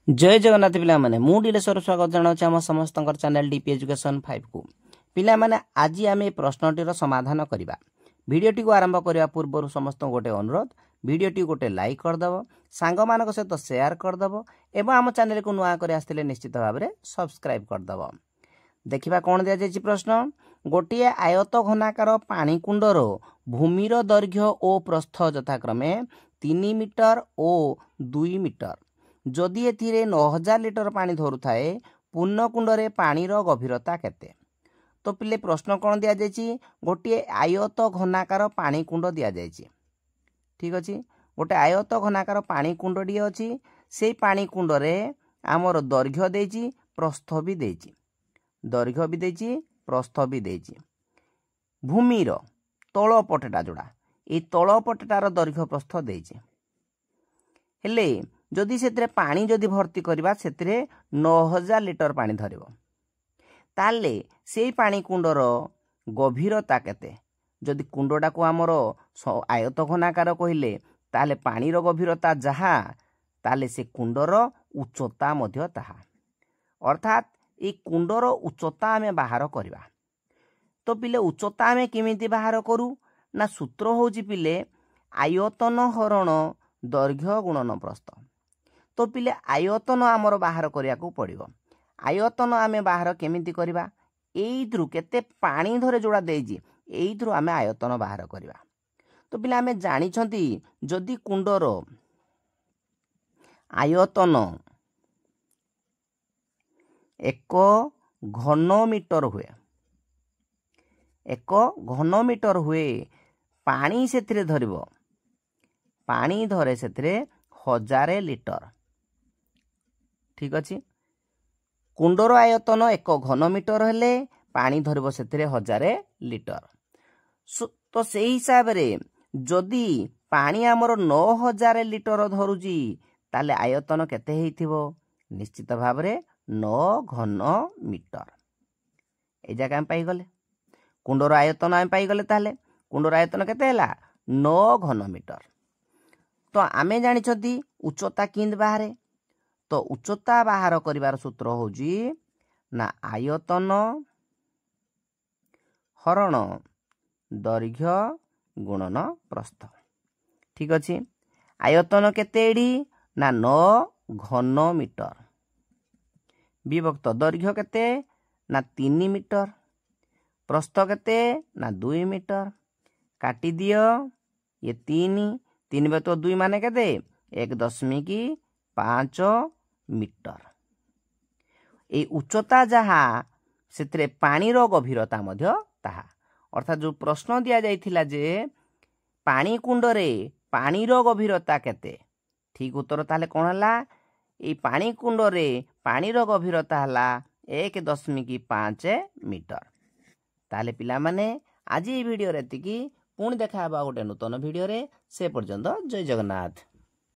जय जगन्नाथ पिला माने मु डिलेश्वर स्वागत जनाऊँ आम समस्त चैनल डीपी एजुकेशन 5 को पिला माने आज आम प्रश्नटीर समाधान करवा। भिडटी को आरंभ करने पूर्व समस्त गोटे अनुरोध भिडटी गोटे लाइक करदेव सांग मान सहित शेयर करदेव एवं आम चैनल को नुआ कर आसते निश्चित भाव में सब्सक्राइब करदेव। देखा कौन दि जाए प्रश्न गोटे आयत घनाकार पानी कुंडर भूमिर दैर्घ्य और प्रस्थ यथाक्रमे 3 मीटर और 2 मीटर जदि एथिरे 9000 लिटर पानी धरू थाए पूर्ण कुंडरे पानीर गभीरता केते। तो पिले प्रश्न कौन दि जाए गोटे आयत घनाकार पानी कुंड दि जाए। ठीक अच्छे गोटे आयत घनाकार पानी कुंडी अच्छी से पानी कुंडरे आमर दैर्घ्य देछि प्रस्थ भी देछि दैर्घ्य भी देछि प्रस्थ भी देछि भूमिर तल पटेटा जोड़ा ये तल पटेटार दैर्घ्य प्रस्थ देछि हेले जदि से पानी जदि भर्ती करवा से 9000 लिटर पानी धरिबो ताले से पानी कुंडर गभीरता केते। जदि कुंडटा को आमर आयत घनाकार कहले ताले पानीर गभीरता जहा ताले से कुंडर उच्चता मध्य ताहा अर्थात ये कुंडर उच्चता आमे बाहर करवा। तो पिले उच्चता आमे केमिति बाहर करू ना सूत्र होउची पिले आयतन हरण दैर्घ्य गुणन प्रस्थ। तो पिले आयतन आमर बाहर करिया को पड़िबो। आयतन आमे बाहर केमिति करबा एइथरु केते पानी धरे जोड़ा देइजी एइथरु आमे आयतन बाहर करबा। तो पिले आमे जानि छंती जदि कुंडर आयतन 1 घन मीटर हुए 1 घन मीटर हुए पानी सेथिरे धरिबो पानी धरे सेथिरे 1000 लिटर। ठीक अच्छे कुंडर आयतन 1 घन मीटर हेले पानी धरिबो सेथिरे 1000 लिटर। तो से हिसाब रे जदि पानी आमर 9000 लिटर धरुची ताले आयतन केते हेइथिबो निश्चित भाव रे 9 घन मीटर। ए जगह हम पाई गले कुंडर आयतन हम पाई गले ताले कुंडर आयतन केते हैला 9 घन मीटर। तो आमे जानि छथि उच्चता किंद बाहरे। तो उच्चता बाहर करिवार सूत्र होजी ना आयतन हरण दैर्घ्य गुणन प्रस्थ। ठीक अच्छे आयतन केते एडी ना 9 घन मीटर विभक्त दैर्घ्य केते ना 3 मीटर प्रस्थ केते ना 2 मीटर काटी दियो ये 3 बे तो 2 माने केते 1.5 मीटर। ए उच्चता जहा से पानीर गभीरता मध्य ताहा अर्थात जो प्रश्न दिया जाइथिला जे पानी कुंडरे पानीर गभीरता केते ठीक उत्तर ताले कोन हला ए पानी कुंडरे पानीर गभीरता हला 1.5 मीटर। ताले पिला माने आज ये वीडियो रे एतिकी पुणी देखा गोटे नूतन वीडियो रे से पर्यंत जय जगन्नाथ।